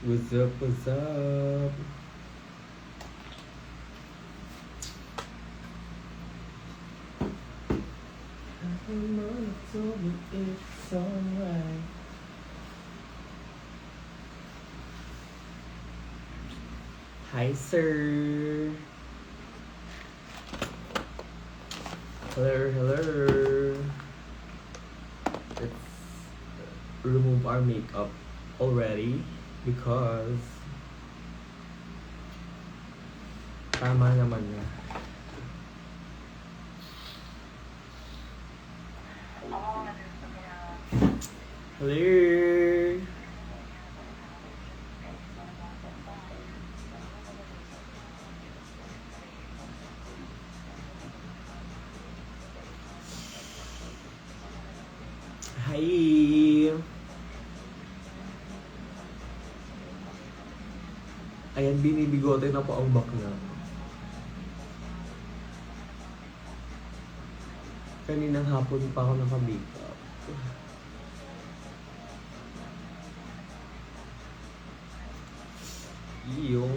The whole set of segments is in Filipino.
What's up, what's up? Mama told me it's alright. Hi, sir. Hello, hello. Let's remove our makeup already because tama naman na. Hello. Hi. Ayan, binibigote na po ang bakla. Kaninang hapon pa ako naka-makeup. Iyo.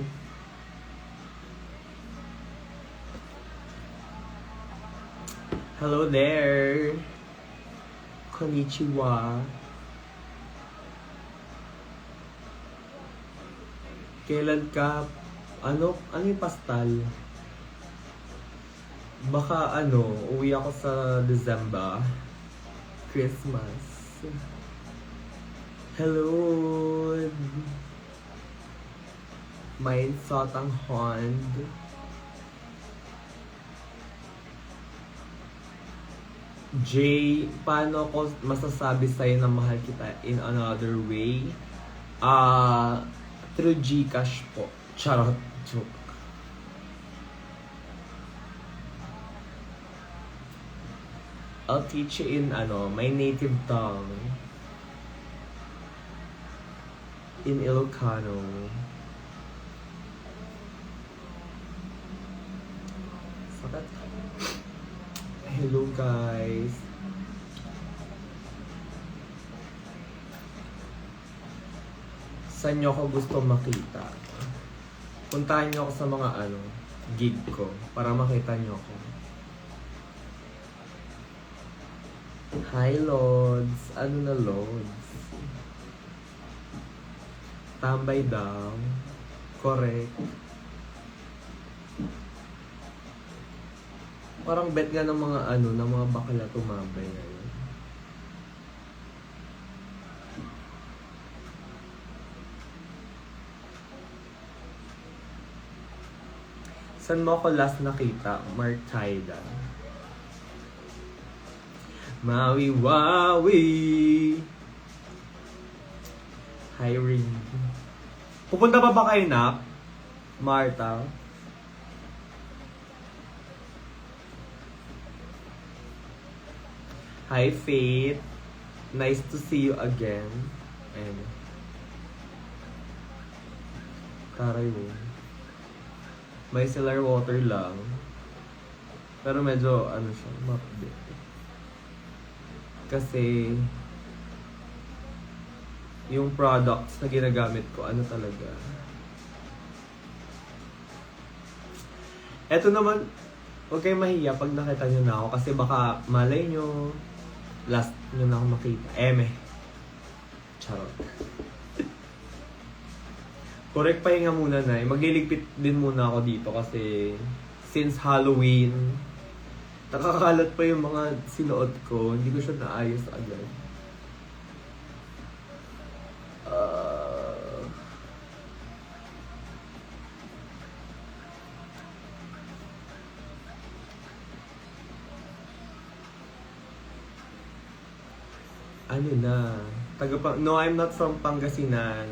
Hello there. Konnichiwa. Kailan ka, ano yung pastal? Baka uwi ako sa December. Christmas. Hello. May sotang Hond. Jay, paano ko masasabi sa'yo na mahal kita in another way? Through Gcash po. Charot. Joke. I'll teach you in my native tongue. In Ilocano. Sakat. Hello guys. Saan nyo ako gusto makita? Puntahan nyo ako sa mga gig ko para makita nyo ako. Hi Lods. Ano na Lods? Tambay daw. Correct. Parang bet nga ng mga ng mga bakla tumambay ngayon. Saan mo ako last nakita? Martaida. Maui Wawi. Hi Ring. Pupunta pa ba kayo na? Marta? Hi Faith. Nice to see you again. And Taray mo. May cellar water lang. Pero medyo siya, mapde. Kasi yung products na ginagamit ko, talaga. Eto naman, huwag kayong mahiya pag nakita nyo na ako kasi baka malay nyo, last nyo na ako makita. Charot. Correct, pahinga muna na. Magliligpit din muna ako dito kasi since Halloween, nakakalat pa yung mga sinuot ko. Hindi ko siya naayos agad. No, I'm not from Pangasinan.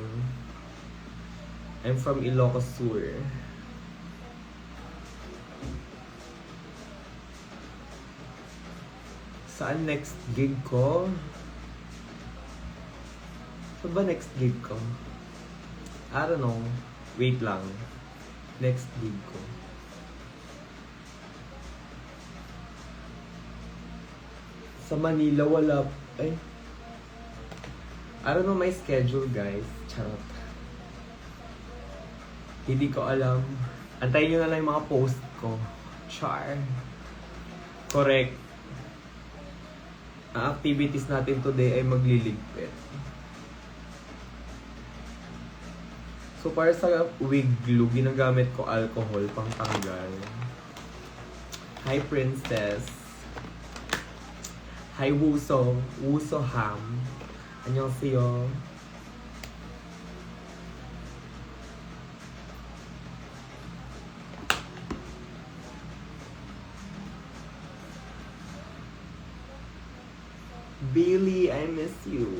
I'm from Ilocos Sur. Saan next gig ko? Saan ba next gig ko? I don't know. Wait lang. Next gig ko. Sa Manila, wala. I don't know my schedule, guys. Charot. Hindi ko alam. Antayin nyo na lang yung mga post ko. Char. Correct. Ang activities natin today ay magliligpit. So para sa wig glue, ginagamit ko alcohol pang tanggal. Hi Princess. Hi Wuso. Wuso Ham. 안녕하세요. Billy, I miss you.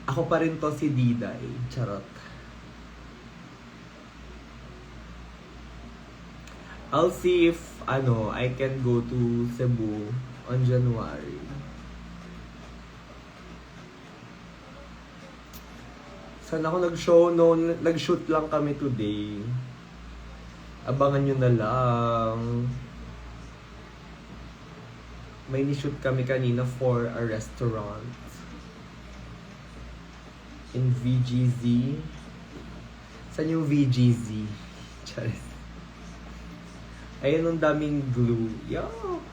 Ako pa rin to si Diday. Charot. I'll see if, I can go to Cebu on January. Saan ako nag-show? No, nag-shoot lang kami today. Abangan nyo na lang. May ni-shoot kami kanina for a restaurant. In VGZ. Saan yung VGZ? Charis. Ayun, ang daming glue. Yuck!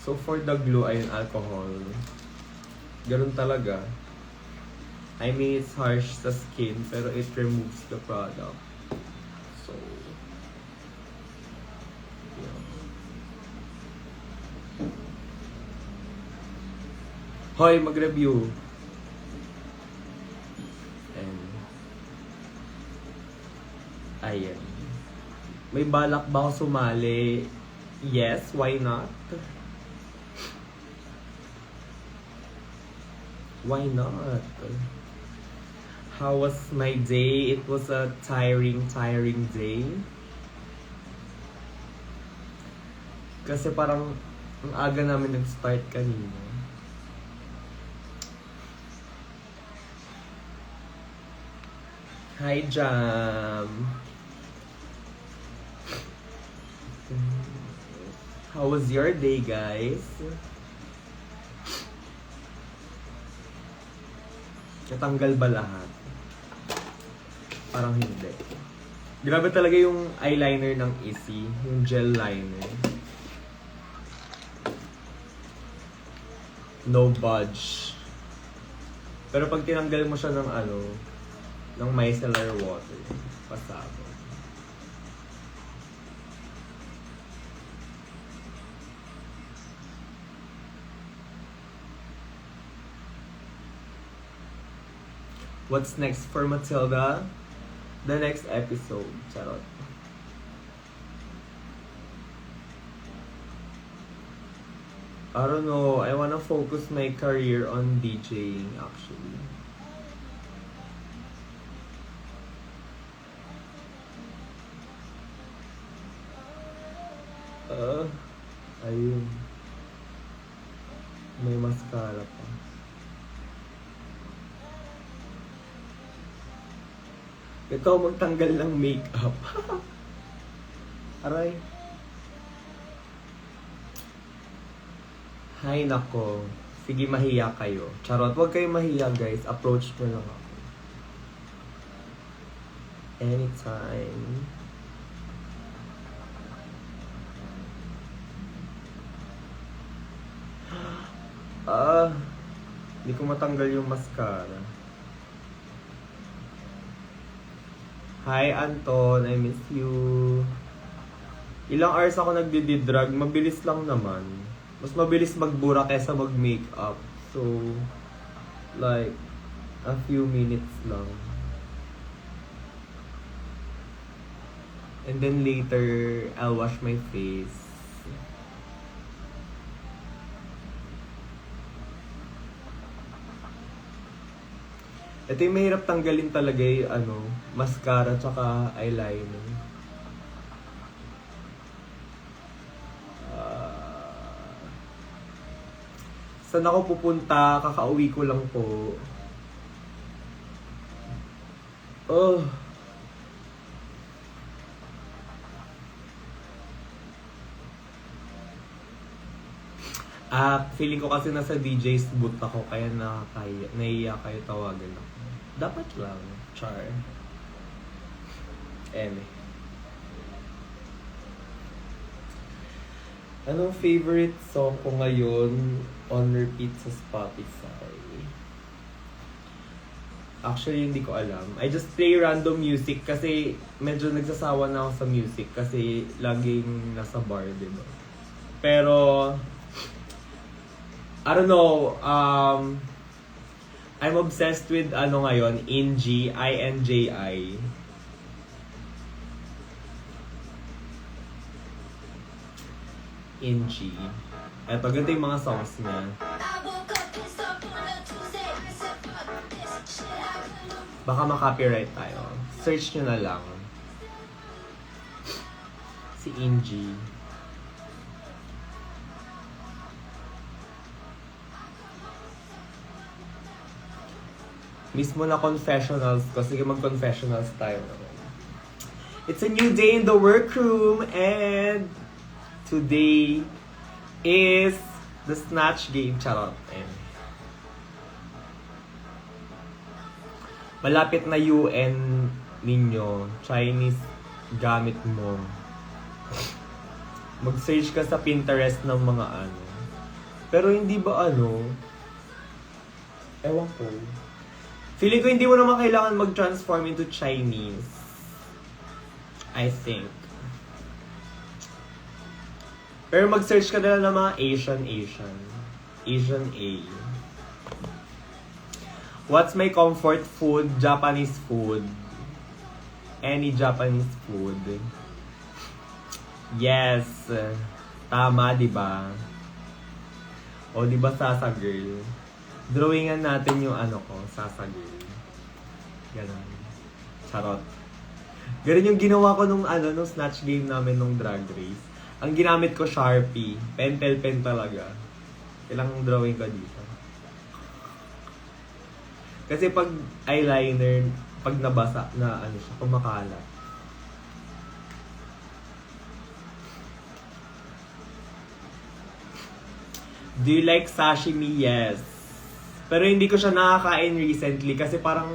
So, for the glue, ayun, alcohol. Ganun talaga. I mean, it's harsh sa skin, pero it removes the product. So, yeah. Hoy, mag-review. And, ayan. May balak ba ako sumali? Yes, why not? Why not? How was my day? It was a tiring day. Kasi parang ang aga namin nag-start kanina. Hi, Jam! How was your day, guys? Natanggal ba lahat? Parang hindi. Grabe talaga yung eyeliner ng Easy, yung gel liner. No budge. Pero pag tinanggal mo siya ng ng micellar water, pasado. What's next for Matilda? The next episode. Charot. I don't know. I wanna focus my career on DJing actually. Ayun. May mascara pa. Ikaw magtanggal ng makeup. Aray. Hay nako. Sige, mahiya kayo. Charot, huwag kayo mahiya guys. Approach mo lang ako. Anytime. Hindi ko matanggal yung mascara. Hi Anton, I miss you. Ilang hours ako nagdi-drag, mabilis lang naman. Mas mabilis magbura kaysa mag-makeup. So, like, a few minutes lang. And then later, I'll wash my face. Ito yung mahirap tanggalin talaga yung mascara tsaka eyeliner. Saan ako pupunta? Kakauwi ko lang po. Feeling ko kasi nasa DJ's booth ako kaya nahiya kayo tawagan ako. Dapat lang. Char. Anong favorite song ko ngayon on repeat sa Spotify? Actually, hindi ko alam. I just play random music kasi medyo nagsasawa na ako sa music kasi laging nasa bar, diba? Pero, I don't know, I'm obsessed with ngayon, Inji, INJI. Inji. Eto, ganito yung mga songs niya. Baka ma-copyright tayo. Search nyo na lang. Si Inji. Mismo na confessionals ko. Sige, mag-confessionals tayo. It's a new day in the workroom and today is the Snatch Game. Charot. Malapit na UN ninyo. Chinese gamit mo. Mag-search ka sa Pinterest ng mga ano. Pero hindi ba ewan ko. Feeling ko hindi mo naman kailangan mag-transform into Chinese. I think. Pero mag-search ka na lang ng mga Asian A. What's my comfort food? Japanese food. Any Japanese food. Yes. Tama, diba? O, diba, Sasa Girl? Drawingan natin yung Sasa Girl. Ganon. Charot. Ganon yung ginawa ko nung Snatch Game namin nung Drag Race. Ang ginamit ko, Sharpie. Pentel pen talaga. Ilang drawing ko dito. Kasi pag eyeliner, pag nabasa na siya, kumakalat. Do you like sashimi? Yes. Pero hindi ko siya nakakain recently kasi parang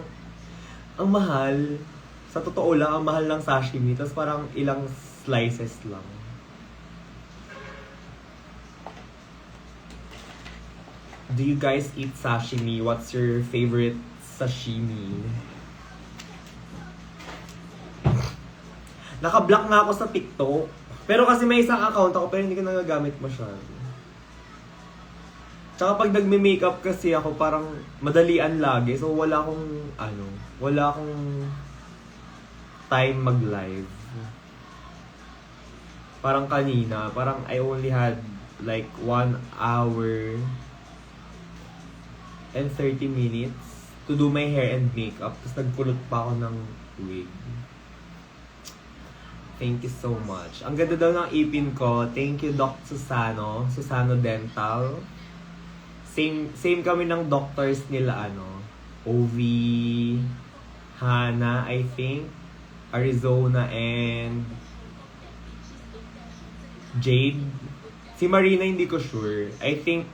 ang mahal. Sa totoo lang, ang mahal ng sashimi. Tapos parang ilang slices lang. Do you guys eat sashimi? What's your favorite sashimi? Naka-block na ako sa TikTok. Pero kasi may isang account ako pero hindi ko nagagamit masyado. Tsaka pag nagme-makeup kasi ako parang madalian lagi. So wala akong time mag-live. Parang kanina, parang I only had like 1 hour and 30 minutes to do my hair and makeup. Tapos nagpulot pa ako ng wig. Thank you so much. Ang ganda daw ng ipin ko. Thank you, Doc Susano. Susano Dental. Same kami ng doctors nila, OV, Hana, I think, Arizona, and Jade. Si Marina, hindi ko sure. I think,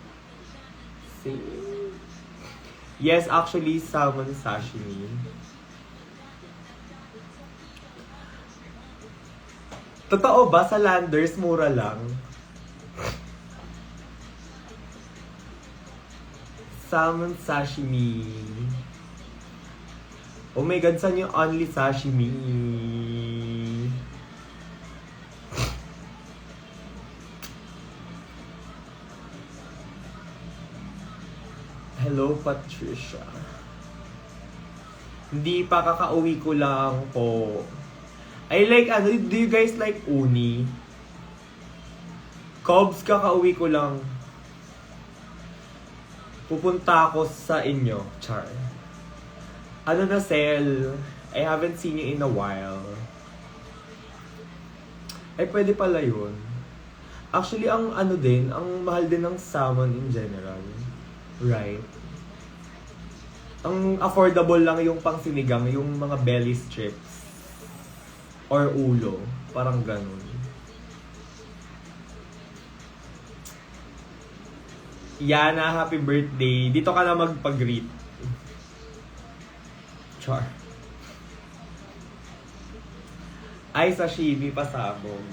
yes, actually, salmon sashimi. Totoo ba sa Landers, mura lang? Salmon sashimi. Oh my God, saan yung only sashimi? Hello, Patricia. Hindi pa, kakauwi ko lang po. I like, do you guys like uni? Cobs, kakauwi ko lang. Pupunta ako sa inyo, Char. Na sale? I haven't seen you in a while. Ay, pwede pala yun. Actually, ang mahal din ng salmon in general. Right? Ang affordable lang yung pang sinigang, yung mga belly strips. Or ulo. Parang ganun. Yana, happy birthday. Dito ka na magpag-greet. Char. Ay, sashimi, pasabog.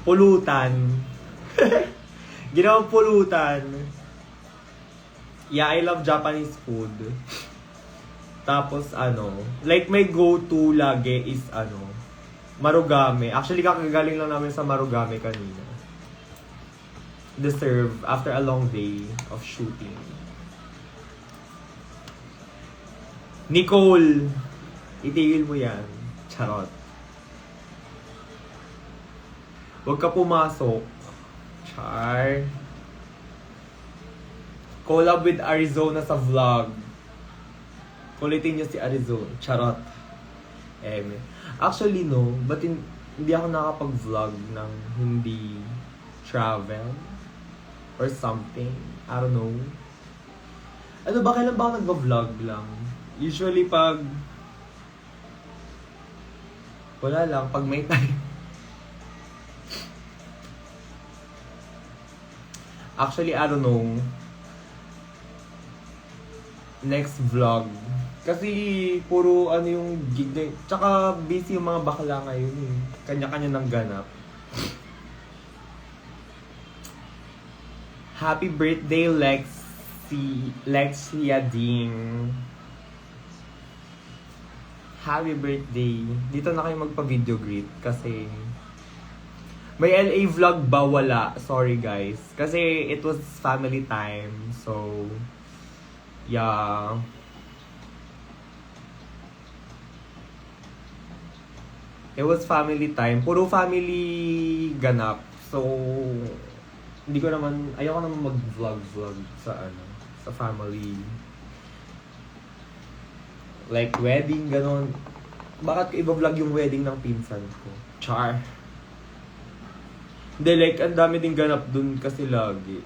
Pulutan. Ginawang pulutan. Yeah, I love Japanese food. Tapos like my go-to lagi is marugame. Actually, kakagaling lang namin sa marugame kanina. Deserve after a long day of shooting. Nicole, itigil mo yan. Charot. Huwag ka pumasok. Char. Collab with Arizona sa vlog. Kulitin niyo si Arizona. Charot. Actually, no. Ba't hindi ako nakapag-vlog ng hindi travel? Or something. I don't know. Ano ba? Kailan ba ako nag-vlog lang? Usually pag... Wala lang. Pag may time. Actually, I don't know. Next vlog. Kasi puro yung gig na yun. Tsaka busy yung mga bakla ngayon eh. Kanya-kanya ng ganap. Happy birthday, Lexia Ding. Happy birthday. Dito na kayo magpa-video greet kasi may LA vlog ba? Wala. Sorry guys. Kasi it was family time. So, yeah. It was family time. Puro family ganap. So, ayoko naman mag-vlog sa sa family. Like wedding, ganon. Bakit ko iba-vlog yung wedding ng pinsan ko? Char. Hindi, like, ang dami ding ganap dun kasi lagi.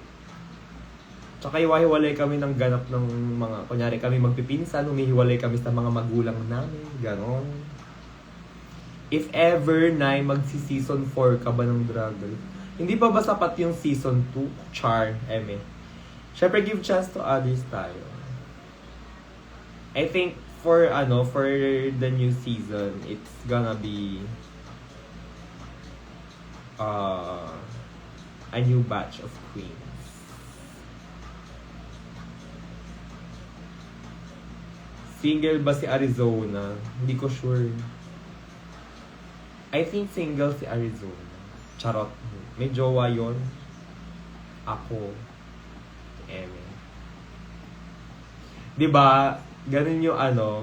Tsaka hiwa-hiwalay kami ng ganap ng mga, kunyari kami magpipinsan, humihiwalay kami sa mga magulang namin, ganon. If ever na magsi-season 4 ka ba ng Draggle? Hindi pa ba sapat yung season 2? Char, Syempre give chance to others tayo. I think for the new season, it's gonna be a new batch of queens. Single ba si Arizona? Hindi ko sure. I think single si Arizona. Charot. May jowa yon. Ako. Diba? Ganun yung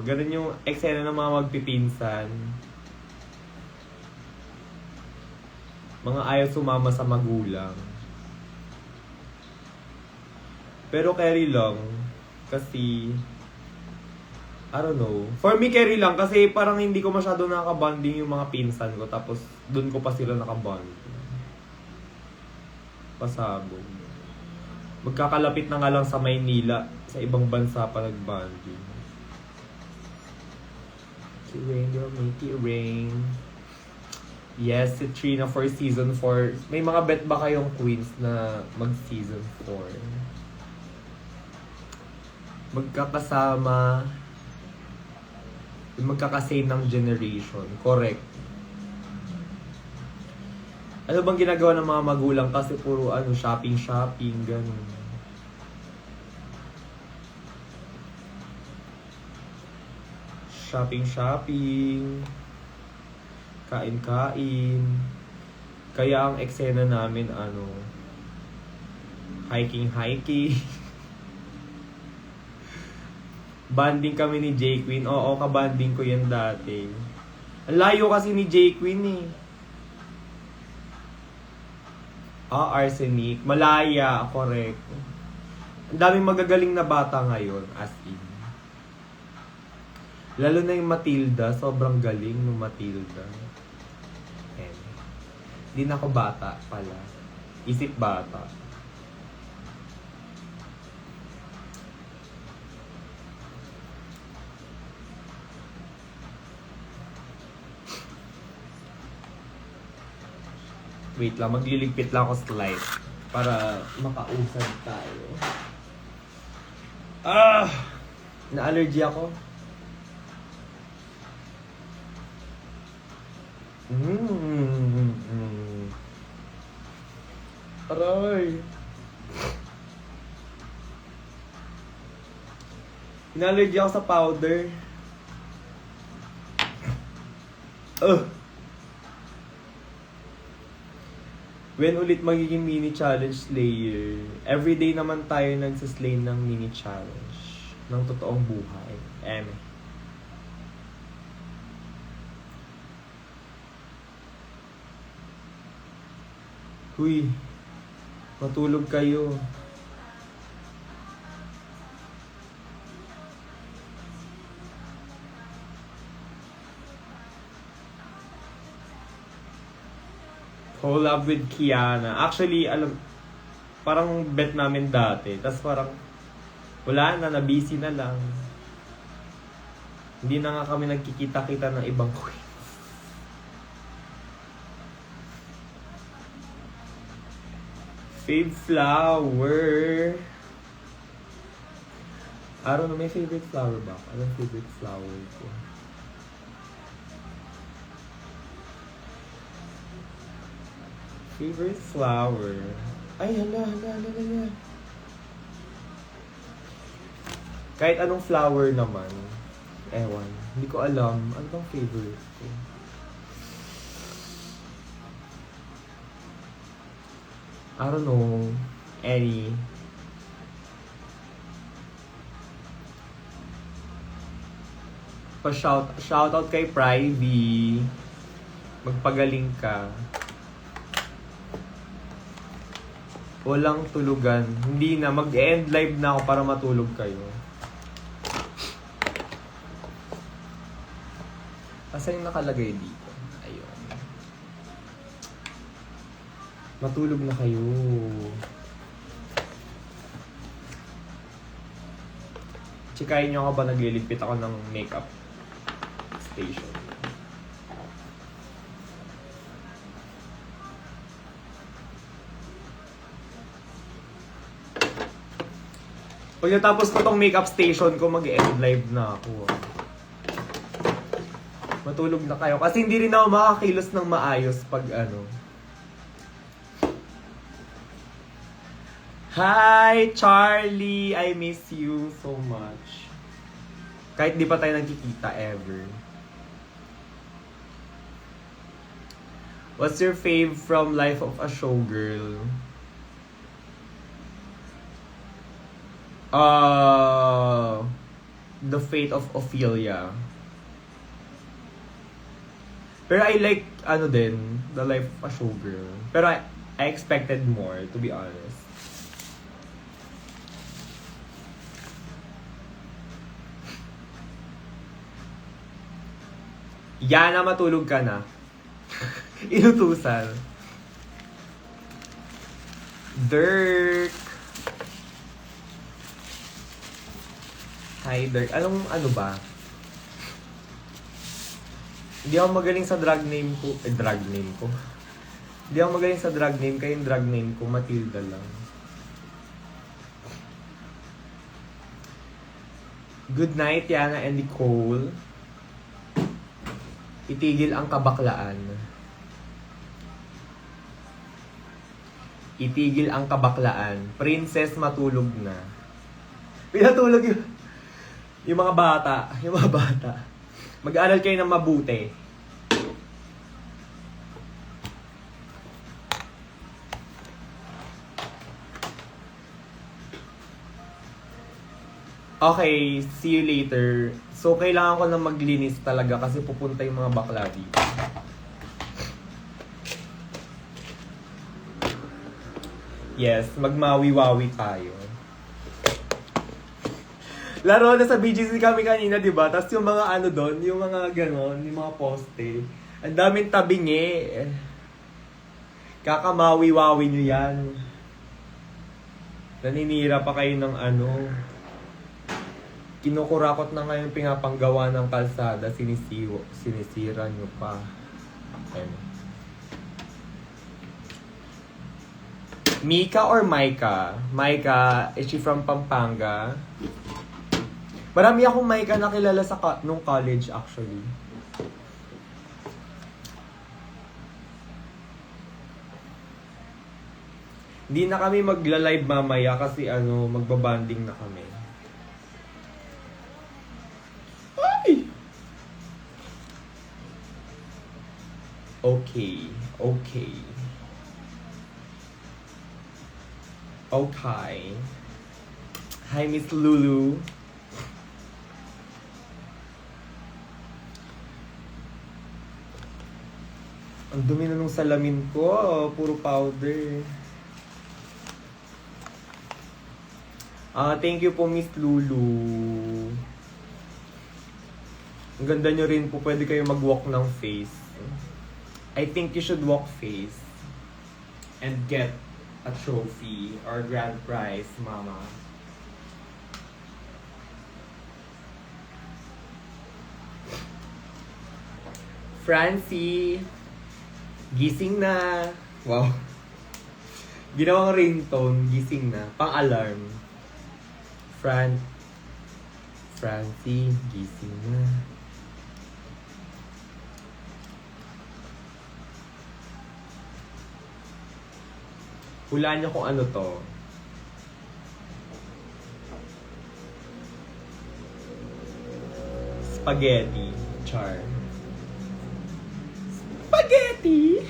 ganun yung eksena ng mga magpipinsan. Mga ayaw sumama sa magulang. Pero carry lang. Kasi, I don't know. For me, carry lang. Kasi parang hindi ko masyado nakaka-bonding yung mga pinsan ko. Tapos, dun ko pa sila nakabonding. Pasabog. Magkakalapit na nga lang sa Maynila. Sa ibang bansa pa nag-bonding. Rain, girl, make it rain. Yes, si Trina for season 4. May mga bet ba kayong queens na mag-season 4? Magkakasama. Magkakasame ng generation. Correct. Ano bang ginagawa ng mga magulang? Kasi puro shopping, ganun. Shopping. Kain. Kaya ang eksena namin, hiking. Banding kami ni J Queen. Oo, kabanding ko yan dati. Ang layo kasi ni J Queen eh. Arsenic. Malaya, correct. Ang daming magagaling na bata ngayon, as in. Lalo na yung Matilda, sobrang galing ng Matilda. Hindi na ako bata pala. Isip bata. Wait lang, magliligpit lang ako slide para makausad tayo. Na-allergy ako. Mm. Aray. Inallergy ako sa powder. When ulit magiging mini challenge slayer? Everyday naman tayo nagsaslay ng mini challenge. Ng totoong buhay. Huy. Matulog kayo. Collab with Kiana. Actually, parang bet namin dati. Tapos parang, wala na, busy na lang. Hindi na nga kami nagkikita-kita ng ibang queen. Fave flower. I don't know, may favorite flower ba? Anong favorite flower ko? Favorite flower. Ay, hala. Kahit anong flower naman. Ewan. Hindi ko alam. Ano bang favorite ko? I don't know. Any. Shoutout kay Privy. Magpagaling ka. Walang tulugan. Hindi na. Mag-end live na ako para matulog kayo. Asa yung nakalagay dito? Ayun. Matulog na kayo. Chikayin nyo ako ba naglilipit ako ng makeup station? Pagkatapos ko tong makeup station ko, mag-end live na ako. Matulog na kayo. Kasi hindi rin ako makakilos ng maayos pag ano. Hi, Charlie! I miss you so much. Kahit di pa tayo nagkikita ever. What's your fave from Life of a Showgirl? The Fate of Ophelia. Pero I like, The Life of a Showgirl. Pero I expected more, to be honest. Yana, matulog ka na. Inutusan. Dirk. Hi, Dirk. Ano ba? Hindi ako magaling sa drag name ko. Hindi ako magaling sa drag name, kaya yung drag name ko, Matilda lang. Good night, Yana and Nicole. Itigil ang kabaklaan. Itigil ang kabaklaan. Princess, matulog na. Pinatulog yung mga bata. Mag-aaral kayo ng mabuti. Okay, see you later. So, kailangan ko na maglinis talaga kasi pupunta yung mga bakla dito. Yes, magmawi-wawi tayo. Laro na sa BGC kami kanina, di ba? Tapos yung mga doon, yung mga ganon, yung mga poste. Ang daming tabingi. Kakamawi-wawi nyo yan. Naninira pa kayo ng kinukurakot na ngayon pinapanggawa ng kalsada, sinisira nyo pa. Okay. Mika or Maika? Maika, is she from Pampanga? Marami akong Maika nakilala nung college actually. Hindi na kami magla-live mamaya kasi magbabanding na kami. Ay! Okay. Okay. Okay. Hi, Miss Lulu. Ang dumi na nung salamin ko. Puro powder. Thank you po, Miss Lulu. Ang ganda nyo rin po. Pwede kayo mag-walk ng face. I think you should walk face. And get a trophy or grand prize, mama. Francie, gising na. Wow. Ginawang ringtone, gising na. Pang-alarm. Francie, gising na. Hulaan niyo kung ano to. Spaghetti. Char. Spaghetti!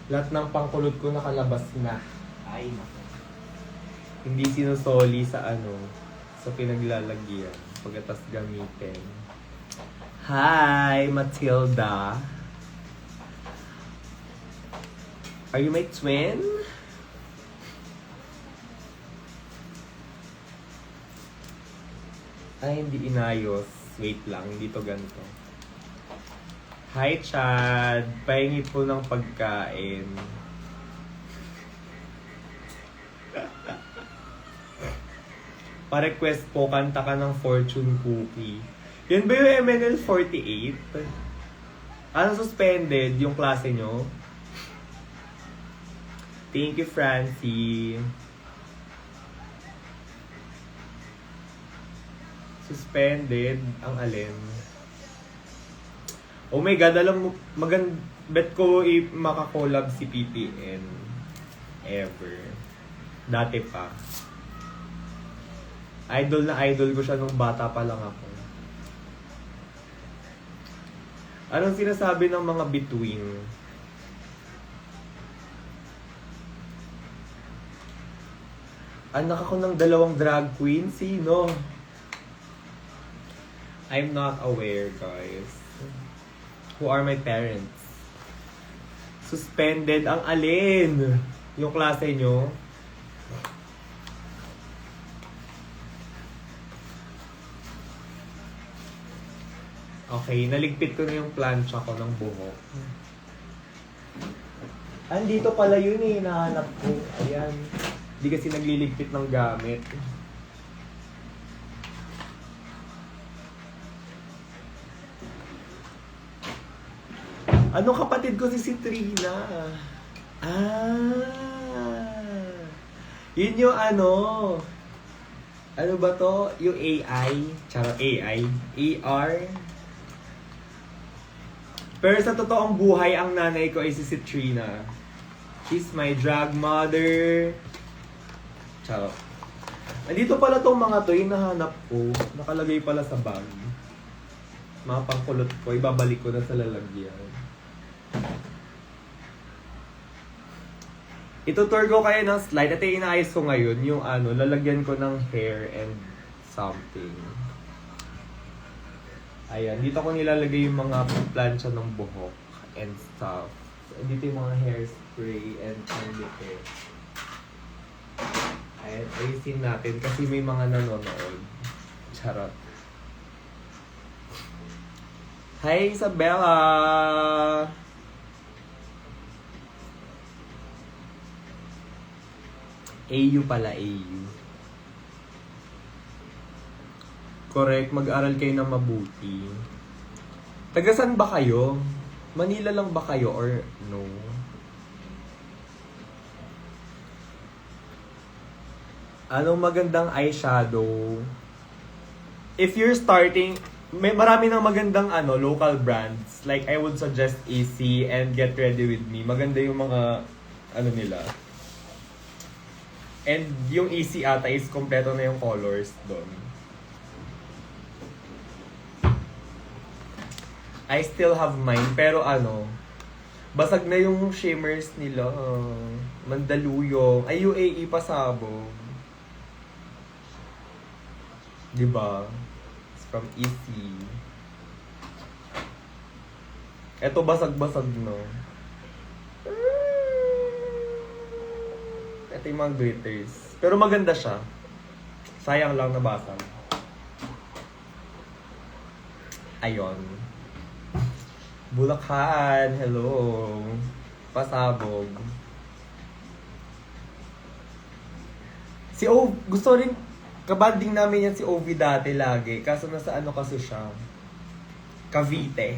Lahat ng pangkulot ko nakalabas na. Ay, naku. Hindi sinusoli sa sa pinaglalagyan. Pagkatas gamitin. Hi, Matilda. Are you my twin? Ay, hindi inayos. Wait lang, hindi to ganito. Hi, Chad. Pahingi po ng pagkain. Pa-request po, kanta ka ng Fortune Cookie. Yan ba yung MNL 48? Suspended yung klase nyo? Thank you, Francie. Suspended ang alin. Oh my God, alam mo, bet ko makakolab si PPN. Ever. Dati pa. Idol na idol ko siya nung bata pa lang ako. Anong sinasabi ng mga between? Anak ako ng 2 drag queen. Sino? I'm not aware, guys. Who are my parents? Suspended ang alin? Yung klase nyo? Okay, naligpit ko na yung plancha ko ng buhok. Andito pala yun eh, nahanap ko. Ayan. Hindi kasi nagliligpit ng gamit. Anong kapatid ko si Citrina? Yun yung ano ba to? Yung AI. Charot, AI. AR. Pero sa totoong buhay, ang nanay ko ay si Citrina. She's my drag mother. Charot. Andito pala tong mga to, yung nahanap ko. Nakalagay pala sa bag. Mga pangkulot ko, ibabalik ko na sa lalagyan. Itutour ko kayo ng slide. At inaayos ko ngayon yung lalagyan ko ng hair and something. Ayan, dito ko nilalagay yung mga plancha ng buhok and stuff. Dito yung mga hairspray and hair. Ayan, ayusin natin kasi may mga nanonood. Charot. Hi, Isabella! AU pala, AU. Correct, mag-aral kayo ng mabuti. Tagasan ba kayo? Manila lang ba kayo or no? Anong magandang eyeshadow? If you're starting, may marami ng magandang local brands. Like, I would suggest AC and Get Ready With Me. Maganda yung mga, nila. And yung AC ata is kompleto na yung colors doon. I still have mine, pero basag na yung shimmers nila. Mandaluyong. Ay, UAE pasabog. Diba? It's from EC. Eto basag-basag, no? Ito yung mga glitters. Pero maganda siya. Sayang lang nabasag. Ayon. Bulacan, hello. Pasabog. Si O, gusto rin, kabanding namin yan si Ovi dati lagi. Kaso nasa kasi siya? Cavite.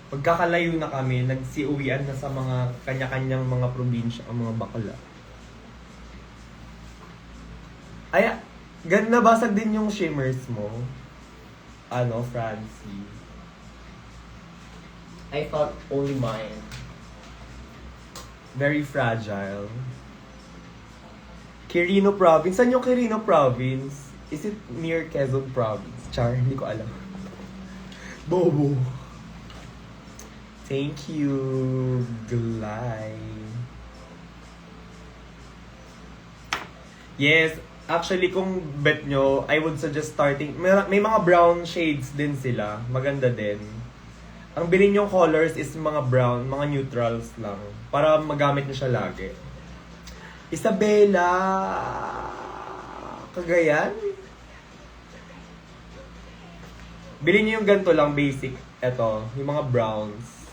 Pagkakalayo na kami, nagsiuwian na sa mga kanya-kanyang mga probinsya, ang mga bakla. Ay, ganda basag din yung shimmers mo. Francie. I thought only mine. Very fragile. Quirino Province. Saan yung Quirino Province? Is it near Quezon Province? Char, hindi ko alam. Bobo. Thank you, Glay. Yes, actually kung bet nyo, I would suggest starting. May mga brown shades din sila. Maganda din. Ang bilhin yung colors is mga brown, mga neutrals lang. Para magamit nyo siya lagi. Isabela Cagayan? Bilhin nyo yung ganito lang, basic. Ito, yung mga browns.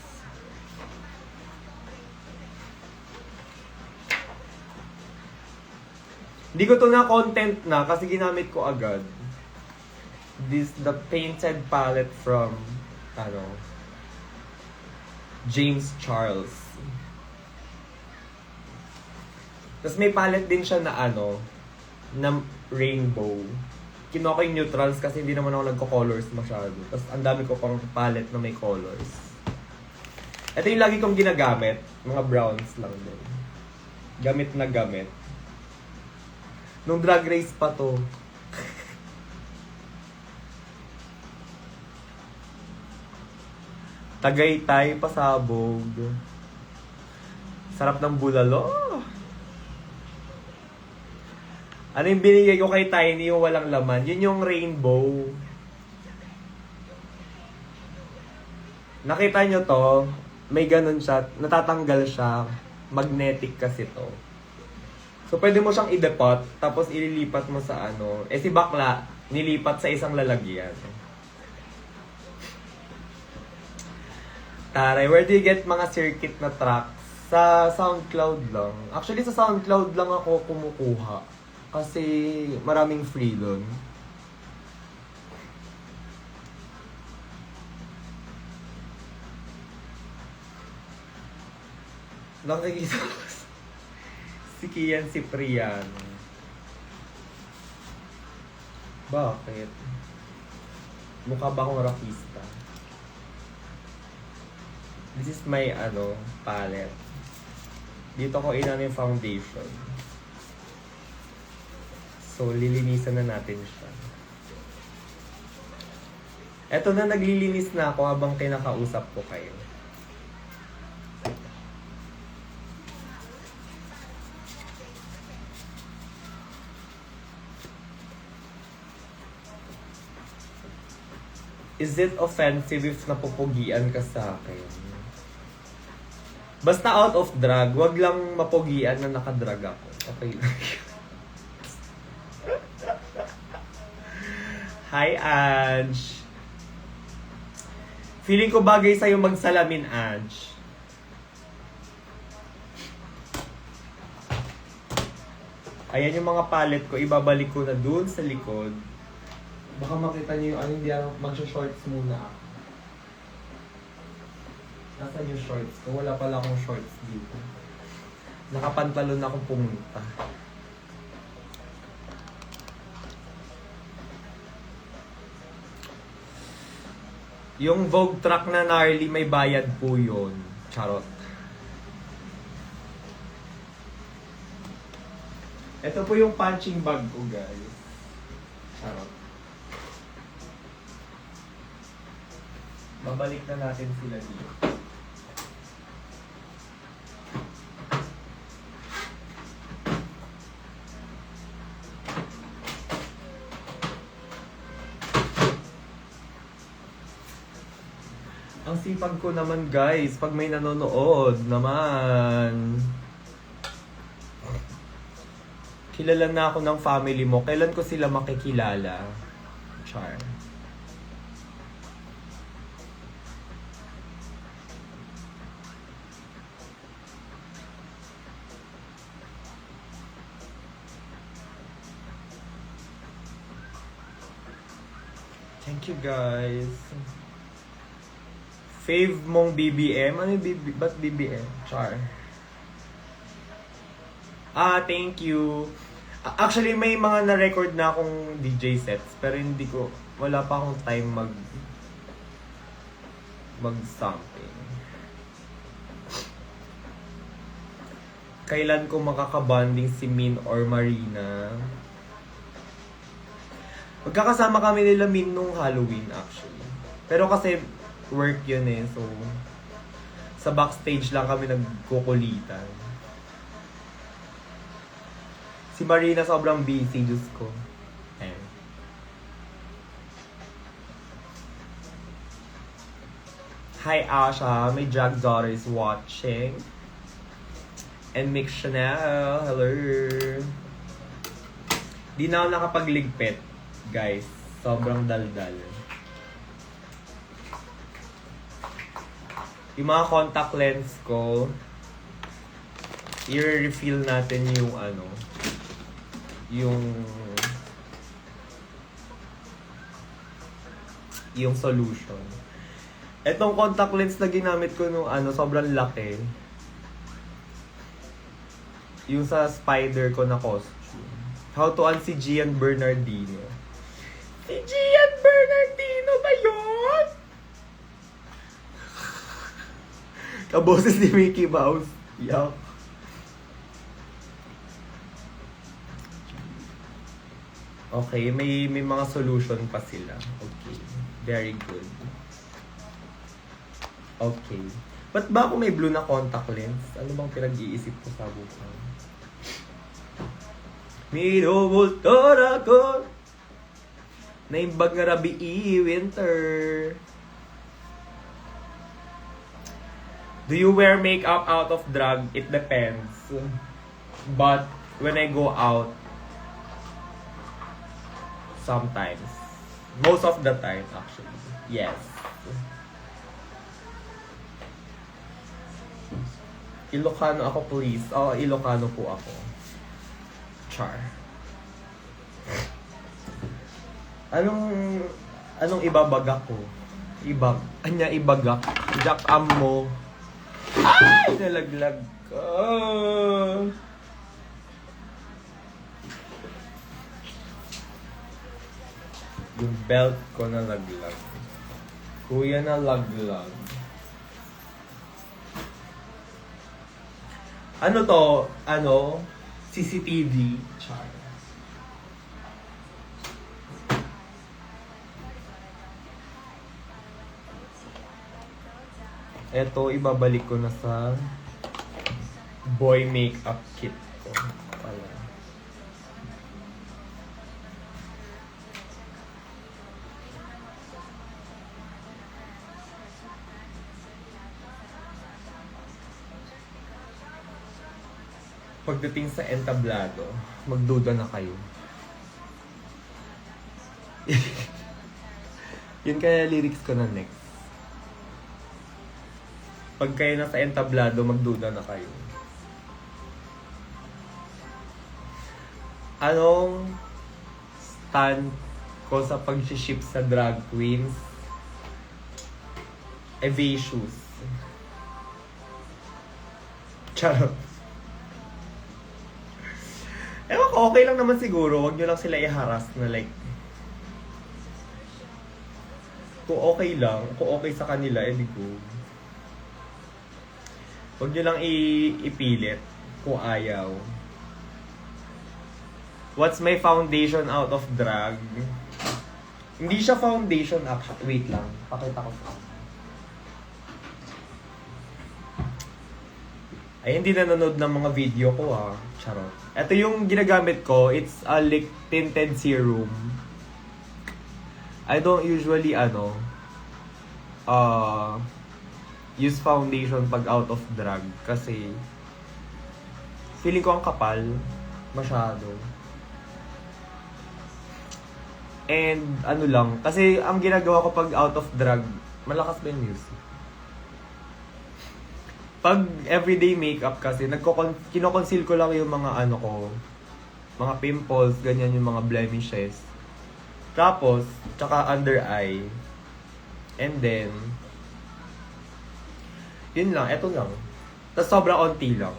Hindi ko to na content na kasi ginamit ko agad. The painted palette from James Charles. Tapos may palette din siya na na rainbow. Kinuha ko yung neutrals kasi hindi naman ako nagko-colors masyado. Tapos ang dami ko pang palette na may colors. Ito yung lagi kong ginagamit. Mga browns lang din. Gamit na gamit. Nung Drag Race pa to. Tagaytay, pasabog. Sarap ng bulalo. Ano yung binigay ko kay Tiny yung walang laman? Yun yung rainbow. Nakita nyo to? May ganun siya. Natatanggal siya. Magnetic kasi to. So, pwede mo siyang idepot. Tapos, ililipat mo sa si bakla, nilipat sa isang lalagyan. Taray, where do you get mga circuit na tracks? Sa SoundCloud lang. Actually, sa SoundCloud lang ako kumukuha. Kasi maraming free doon. Nakikita ko si Kian Ciprian. Bakit? Mukha ba akong rakista? This is my palette. Dito ko yung foundation. So, lilinisan na natin siya. Eto na, naglilinis na ako habang kinakausap ko kayo. Is it offensive if napupugian ka sa akin? Basta out of drag, wag lang mapugian na nakadrag ako. Okay lang. Hi, Ange. Feeling ko bagay sa'yo magsalamin, Ange. Ayan yung mga palette ko. Ibabalik ko na dun sa likod. Baka makita niyo yung hindi ako magsha-shorts muna ako. Nasaan yung shorts ko? Wala pala akong shorts dito. Nakapantalon akong pumunta. Yung Vogue truck na gnarly, may bayad po yun. Charot. Ito po yung punching bag ko, guys. Charot. Babalik na natin sila dito. Ang sipag ko naman, guys, pag may nanonood naman. Kilala na ako ng family mo. Kailan ko sila makikilala? Char. Thank you, guys. Fave mong BBM? Ano yung ba't BBM? Char. Thank you. Actually, may mga na-record na akong DJ sets, pero hindi ko, wala pa akong time mag-something. Kailan ko makakabanding si Min or Marina? Magkakasama kami nila Min nung Halloween, actually. Pero kasi, work yun eh, so sa backstage lang kami nagkukulitan. Si Marina sobrang busy, Diyos ko. Hi Asha, my drag daughter is watching. And Mix Chanel, hello. Di na ako nakapagligpit, guys. Sobrang daldal. Yung mga contact lens ko, i-refill natin yung yung solution. Etong contact lens na ginamit ko nung sobrang laki. Yung sa spider ko na costume. How to si Gian Bernardino. Si Gian Bernardino ba yun? Kaboses ni Mickey Mouse. Yuck. Okay, may mga solution pa sila. Okay. Very good. Okay. Ba't ba ako may blue na contact lens? Ano bang pinag-iisip ko sa buhay? Miro voltora ko naimbag nga rabi winter. Do you wear makeup out of drag? It depends. But when I go out, sometimes. Most of the time, actually. Yes. Ilocano ako, please. Ilocano po ako. Char. Anong ibabagak ko? Ibagak. Jack mo. Ay! Nalaglag ka. Yung belt ko nalaglag. Kuya nalaglag. Ano to? CCTV. Char. Eto, ibabalik ko na sa boy makeup kit ko. Wala. Pagdating sa entablado, magduda na kayo. Yun kaya lyrics ko na next. Pag kayo nasa entablado, magduda na kayo. Anong stand ko sa pag-ship sa drag queens? Evasious. Charot. Ewan ko, okay lang naman siguro. Huwag nyo lang sila i-harass na like, Kung okay lang, kung okay sa kanila, edi go. Huwag nyo lang ipilit kung ayaw. What's my foundation out of drag? Hindi siya foundation actually. Wait lang. Pakita ko sa. Ay, hindi nanonood ng mga video ko ah. Charot. Ito yung ginagamit ko. It's a lick tinted serum. I don't usually use foundation pag out of drag kasi feeling ko ang kapal masyado. And kasi ang ginagawa ko pag out of drag, malakas ba yung music? Pag everyday makeup kasi, kino-conceal ko lang yung mga mga pimples, ganyan yung mga blemishes. Tapos, tsaka under eye. And then, yun lang, eto lang. Tapos sobrang onti lang.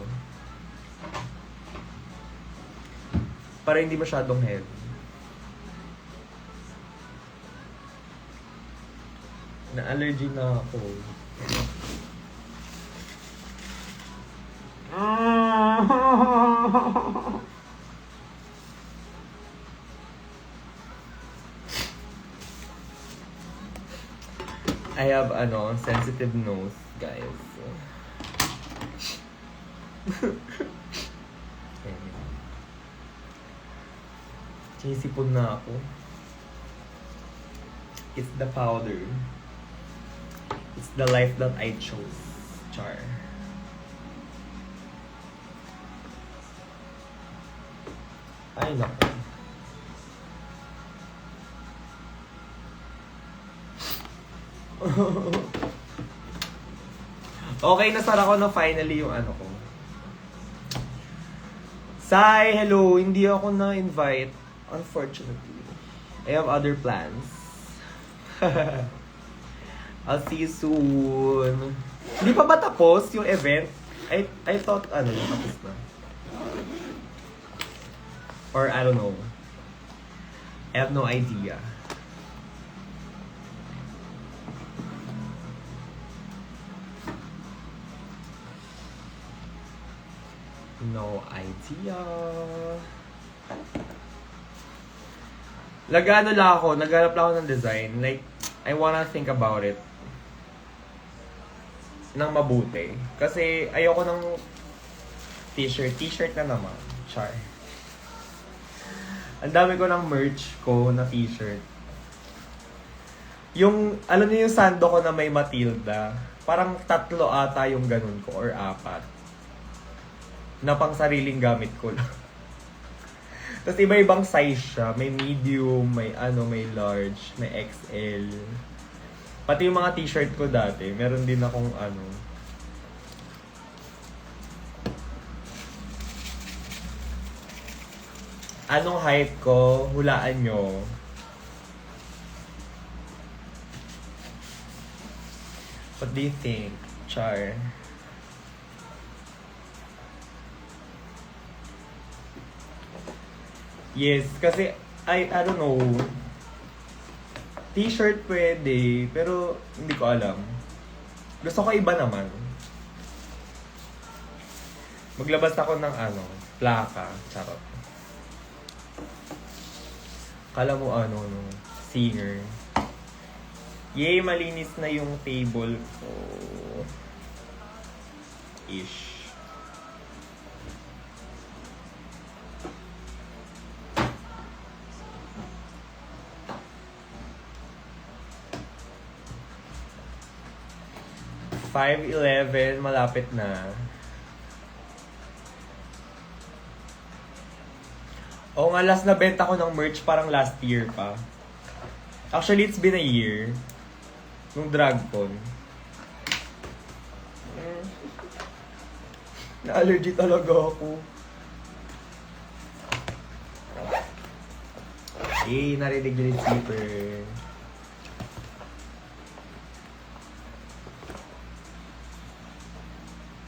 Para hindi masyadong heavy. Na-allergy na ako. I have sensitive nose, guys. Sinisipon na ako. It's the powder. It's the life that I chose. Char. Ay, naku. Okay, nasara ko na finally yung ko. Sai, hello. Hindi ako na-invite. Unfortunately. I have other plans. I'll see you soon. Hindi pa ba tapos yung event? I thought, tapos na. Or I don't know. I have no idea. No idea. Naghanap lang ako ng design. Like, I wanna think about it ng mabuti. Kasi ayoko ng t-shirt. T-shirt na naman. Char. Ang dami ko ng merch ko na t-shirt. Yung, alam niyo yung sando ko na may Matilda, parang 3 ata yung ganun ko, or 4. Na pang sariling gamit ko lang. Tapos iba-ibang size siya. May medium, may large, may XL. Pati yung mga t-shirt ko dati, meron din akong Anong height ko? Hulaan nyo. What do you think, Char? Yes, kasi I don't know. T-shirt pwede, pero hindi ko alam. Gusto ko iba naman. Maglabas ako ng plaka. Charot. Kala mo singer. Yay, malinis na yung table ko. Ish. $5.11, malapit na. Oo nga, last na benta ko ng merch parang last year pa. Actually, it's been a year. Nung DragCon. Na-allergy talaga ako. Narinig yun yung zipper.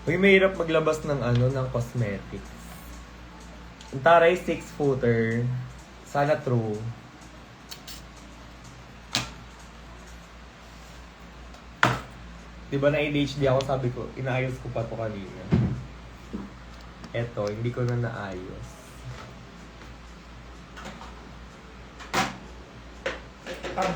Uy, mahirap maglabas ng ng cosmetics. Ang taray 6-footer. Sana true. Di ba na ADHD ako, sabi ko, inaayos ko pa to kanina. Eto, hindi ko na naayos. Ah.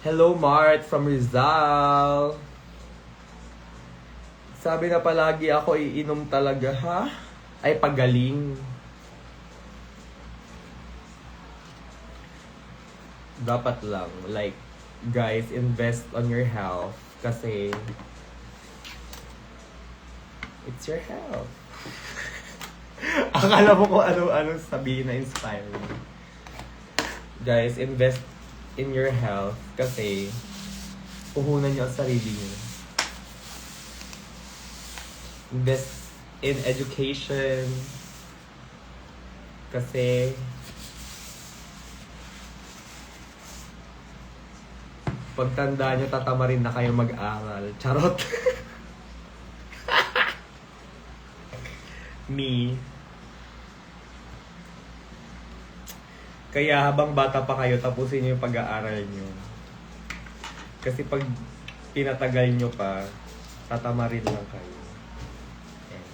Hello, Mart from Rizal. Sabi na palagi ako iinom talaga, ha? Ay, pagaling. Dapat lang. Like, guys, invest on your health. Kasi, it's your health. Akala mo kung ano-anong sabihin na inspiring. Guys, invest in your health kasi puhunan niyo ang sarili niyo. Invest in education kasi pagtanda niyo tatama rin na kayo mag-aral. Charot. Me. Kaya habang bata pa kayo, tapusin niyo yung pag-aaral niyo. Kasi pag pinatagal niyo pa, tatama rin lang kayo. Ayan.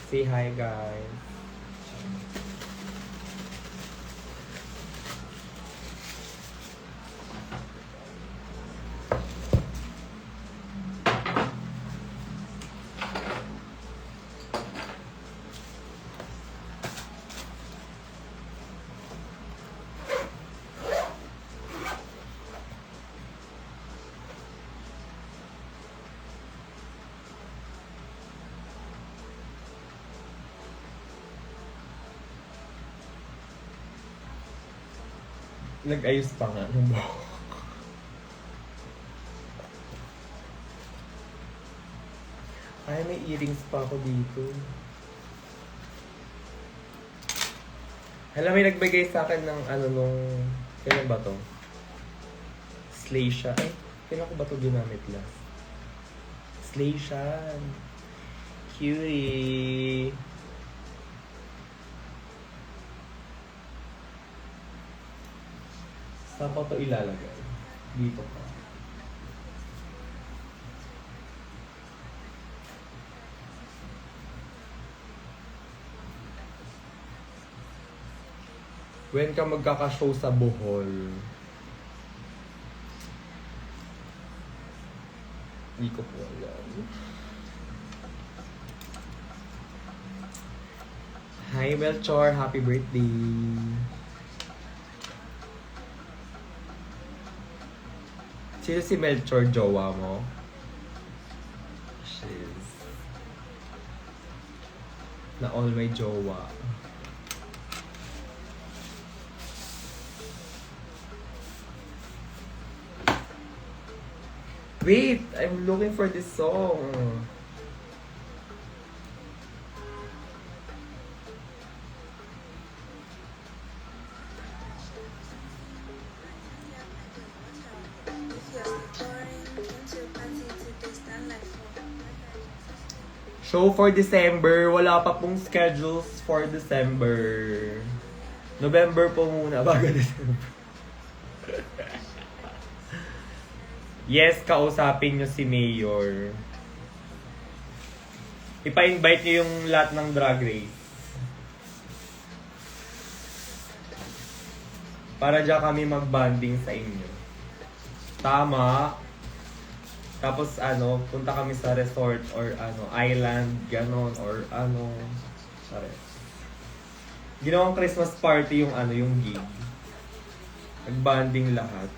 Say hi, guys. Nag-ayos pa nga ng buhok. Ay, may earrings pa ako dito. Hala, may nagbigay sa akin ng nung... Kailan ba to? Slay siya. Ay, kailan ko ba to ginamit last? Slay siya. Cutie. Saan ko ito ilalagay? Dito pa. When ka magkaka-show sa Bohol? Hindi ko po alam. Hi, Melchor. Happy birthday. Sino si Melchor, jowa mo? Shiz. Na all may jowa. Wait, I'm looking for this song. Show for December. Wala pa pong schedules for December. November po muna bago December. Yes, kausapin nyo si Mayor. Ipa-invite nyo yung lahat ng Drag Race. Para dyan kami mag-bonding sa inyo. Tama. Tapos punta kami sa resort or island, ganon, or sorry. Ginawang Christmas party yung gig. Nag-bonding lahat.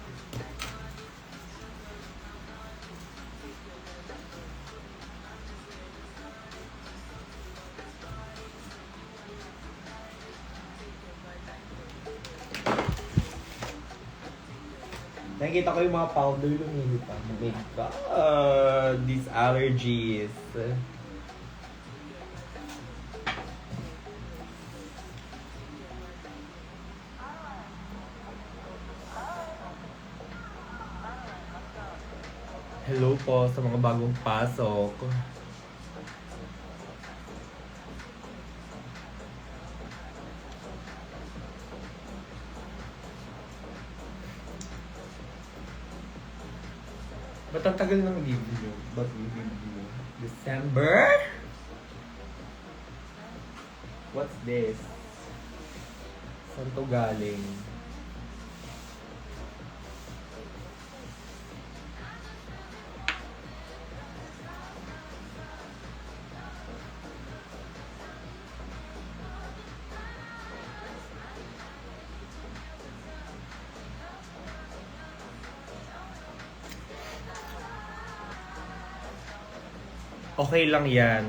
Nakikita ko yung mga powder lumilipad. Oh my God, these allergies. Hello po sa mga bagong pasok. Ba't ang tagal ng leave nyo? Ba't leave nyo? December? What's this? Saan to galing? Okay lang yan.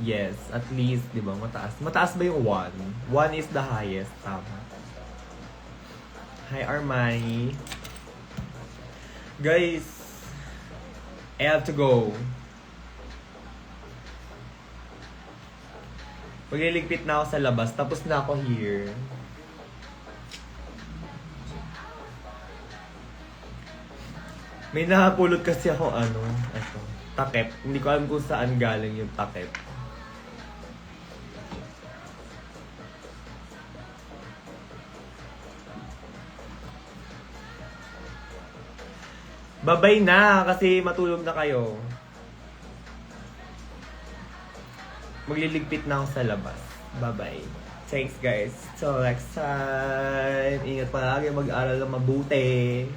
Yes, at least, di ba, mataas. Mataas ba yung 1? 1 is the highest, tama. Hi, Armani. Guys, I have to go. Magliligpit na ako sa labas, tapos na ako here. May nakapulot kasi ako ito, takip. Hindi ko alam kung saan galing yung takip. Babay na kasi matulog na kayo. Magliligpit na ako sa labas. Bye-bye. Thanks guys. Till next time. Ingat palagi, mag-aral na mabuti.